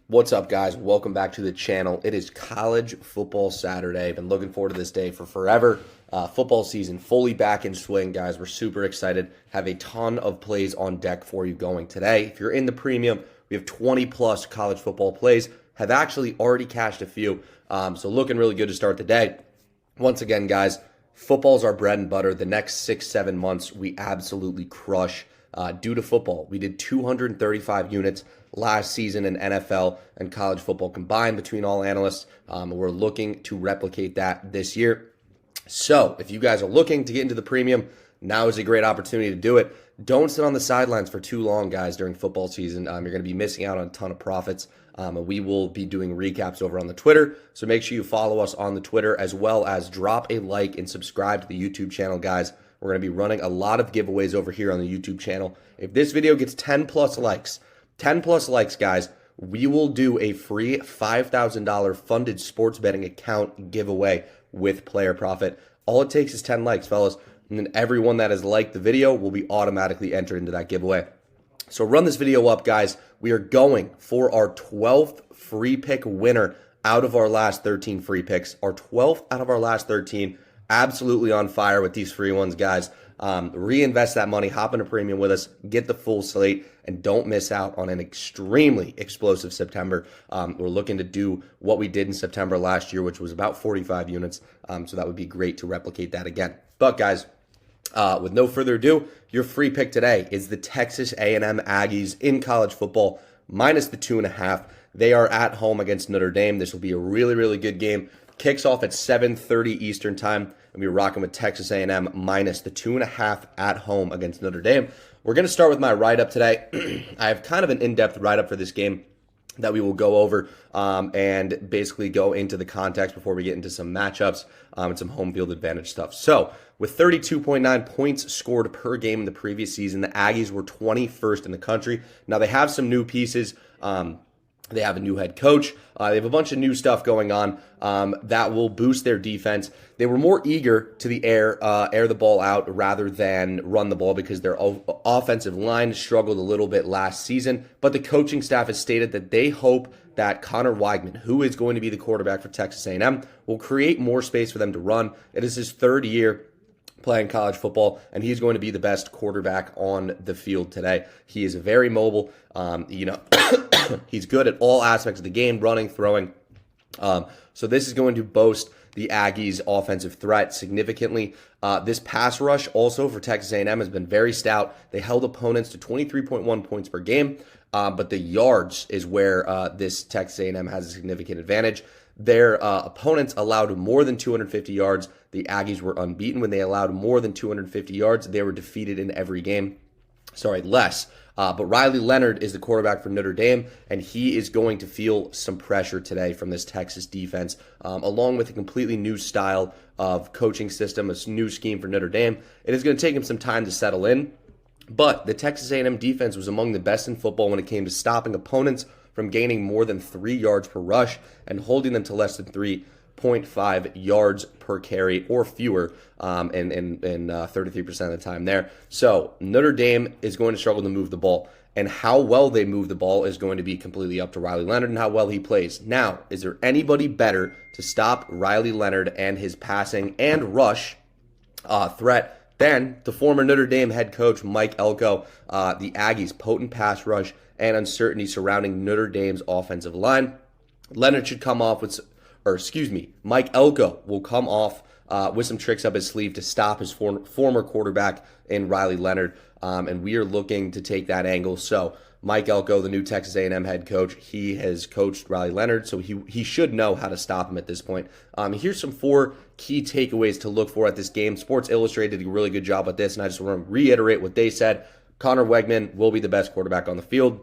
What's up, guys? Welcome back to the channel. It is college football Saturday. Been looking forward to this day for forever. Football season fully back in swing, guys. We're super excited. Have a ton of plays on deck for you going today. If you're in the premium, we have 20 plus college football plays. Have actually already cashed a few, so looking really good to start the day. Once again, guys, football's our bread and butter. The next 6-7 months, we absolutely crush due to football. We did 235 units last season in NFL and college football combined between all analysts. We're looking to replicate that this year. So if you guys are looking to get into the premium, now is a great opportunity to do it. Don't sit on the sidelines for too long, guys, during football season. You're going to be missing out on a ton of profits. We will be doing recaps over on the Twitter, so make sure you follow us on the Twitter, as well as drop a like and subscribe to the YouTube channel, guys. We're going to be running a lot of giveaways over here on the YouTube channel. If this video gets 10 plus likes, guys, we will do a free $5,000 funded sports betting account giveaway with Player Profit. All it takes is 10 likes, fellas, and then everyone that has liked the video will be automatically entered into that giveaway. So run this video up, guys. We are going for our 12th free pick winner out of our last 13 free picks. Our 12th out of our last 13. Absolutely on fire with these free ones, guys. Reinvest that money, hop into premium with us, get the full slate, and don't miss out on an extremely explosive September. We're looking to do what we did in September last year, which was about 45 units. So that would be great to replicate that again. But guys, with no further ado, your free pick today is the Texas A&M Aggies in college football, minus the 2.5. They are at home against Notre Dame. This will be a really, really good game. Kicks off at 7:30 Eastern time, and we're rocking with Texas A&M minus the 2.5 at home against Notre Dame. We're going to start with my write-up today. I have kind of an in-depth write-up for this game that we will go over and basically go into the context before we get into some matchups and some home field advantage stuff. So with 32.9 points scored per game in the previous season, the Aggies were 21st in the country. Now they have some new pieces. They have a new head coach. They have a bunch of new stuff going on that will boost their defense. They were more eager to air the ball out rather than run the ball because their offensive line struggled a little bit last season. But the coaching staff has stated that they hope that Connor Weigman, who is going to be the quarterback for Texas A&M, will create more space for them to run. It is his third year playing college football, and he's going to be the best quarterback on the field today. He is very mobile. He's good at all aspects of the game, running, throwing. So this is going to boast the Aggies' offensive threat significantly. This pass rush also for Texas A&M has been very stout. They held opponents to 23.1 points per game, but the yards is where this Texas A&M has a significant advantage. Their opponents allowed more than 250 yards. The Aggies were unbeaten when they allowed more than 250 yards. They were defeated in every game. Less. But Riley Leonard is the quarterback for Notre Dame, and he is going to feel some pressure today from this Texas defense, along with a completely new style of coaching system, a new scheme for Notre Dame. It is going to take him some time to settle in, but the Texas A&M defense was among the best in football when it came to stopping opponents from gaining more than 3 yards per rush and holding them to less than 3.5 yards per carry or fewer in 33% of the time there. So Notre Dame is going to struggle to move the ball, and how well they move the ball is going to be completely up to Riley Leonard and how well he plays. Now, is there anybody better to stop Riley Leonard and his passing and rush threat than the former Notre Dame head coach Mike Elko? The Aggies' potent pass rush and uncertainty surrounding Notre Dame's offensive line. Leonard should come off with, Mike Elko will come off with some tricks up his sleeve to stop his former quarterback in Riley Leonard, and we are looking to take that angle. So Mike Elko, the new Texas A&M head coach, he has coached Riley Leonard, so he should know how to stop him at this point. Here's some 4 key takeaways to look for at this game. Sports Illustrated did a really good job with this, and I just want to reiterate what they said. Connor Weigman will be the best quarterback on the field.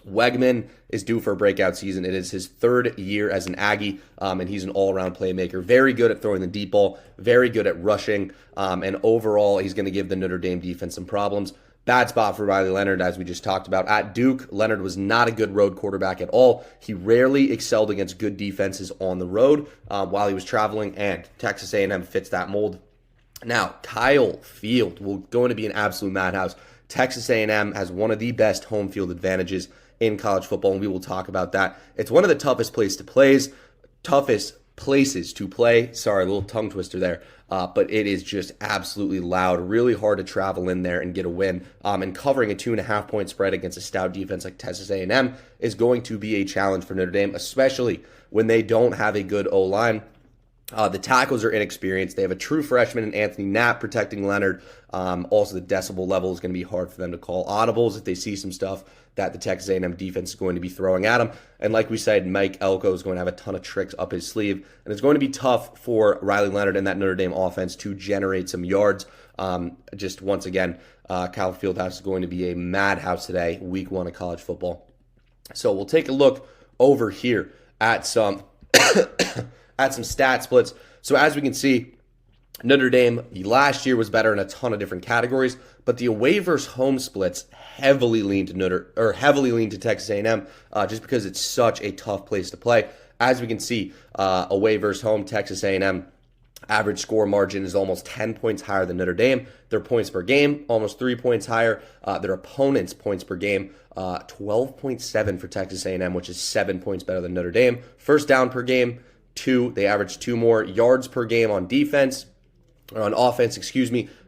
Weigman is due for a breakout season. It is his 3rd year as an Aggie, and he's an all-around playmaker. Very good at throwing the deep ball, very good at rushing, and overall, he's going to give the Notre Dame defense some problems. Bad spot for Riley Leonard, as we just talked about. At Duke, Leonard was not a good road quarterback at all. He rarely excelled against good defenses on the road while he was traveling, and Texas A&M fits that mold. Now, Kyle Field will going to be an absolute madhouse. Texas A&M has one of the best home field advantages in college football, and we will talk about that. It's one of the toughest places to play. Sorry, a little tongue twister there. But it is just absolutely loud, really hard to travel in there and get a win. And covering a 2.5-point spread against a stout defense like Texas A&M is going to be a challenge for Notre Dame, especially when they don't have a good O-line. The tackles are inexperienced. They have a true freshman in Anthony Knapp protecting Leonard. Also, the decibel level is going to be hard for them to call audibles if they see some stuff that the Texas A&M defense is going to be throwing at them. And like we said, Mike Elko is going to have a ton of tricks up his sleeve. And it's going to be tough for Riley Leonard and that Notre Dame offense to generate some yards. Just once again, Cal Fieldhouse is going to be a madhouse today, week 1 of college football. So we'll take a look over here at some stat splits. So as we can see, Notre Dame last year was better in a ton of different categories, but the away versus home splits heavily lean to Texas A&M just because it's such a tough place to play. As we can see, away versus home, Texas A&M average score margin is almost 10 points higher than Notre Dame. Their points per game, almost 3 points higher. Their opponents' points per game, 12.7 for Texas A&M, which is 7 points better than Notre Dame. First down per game, 2. They average 2 more yards per game on defense. Or on offense,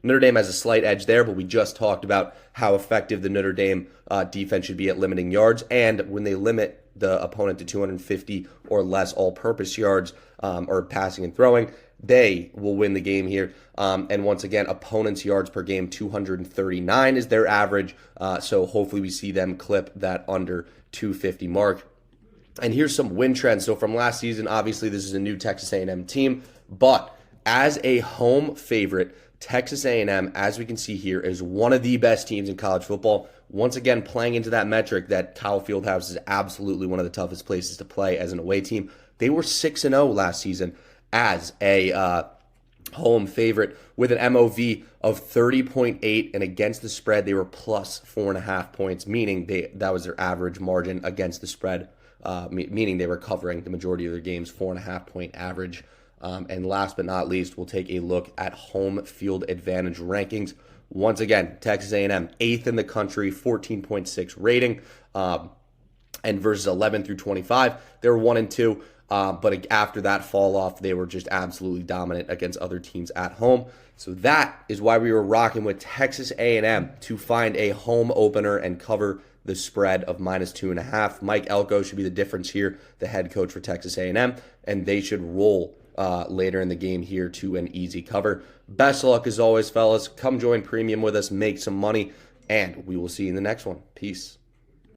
Notre Dame has a slight edge there, but we just talked about how effective the Notre Dame defense should be at limiting yards. And when they limit the opponent to 250 or less all-purpose yards or passing and throwing, they will win the game here. And once again, opponents' yards per game, 239 is their average. So hopefully we see them clip that under 250 mark. And here's some win trends. So from last season, obviously this is a new Texas A&M team, but as a home favorite, Texas A&M, as we can see here, is one of the best teams in college football. Once again, playing into that metric that Cal Fieldhouse is absolutely one of the toughest places to play as an away team. They were 6-0 last season as a home favorite with an MOV of 30.8, and against the spread, they were plus 4.5 points, meaning that was their average margin against the spread, meaning they were covering the majority of their games, 4.5-point average. And last but not least, we'll take a look at home field advantage rankings. Once again, Texas A&M, 8th in the country, 14.6 rating. And versus 11 through 25, they were 1-2. But after that fall off, they were just absolutely dominant against other teams at home. So that is why we were rocking with Texas A&M to find a home opener and cover the spread of -2.5. Mike Elko should be the difference here, the head coach for Texas A&M, and they should roll later in the game here to an easy cover. Best of luck as always, fellas. Come join Premium with us, make some money, and we will see you in the next one. Peace.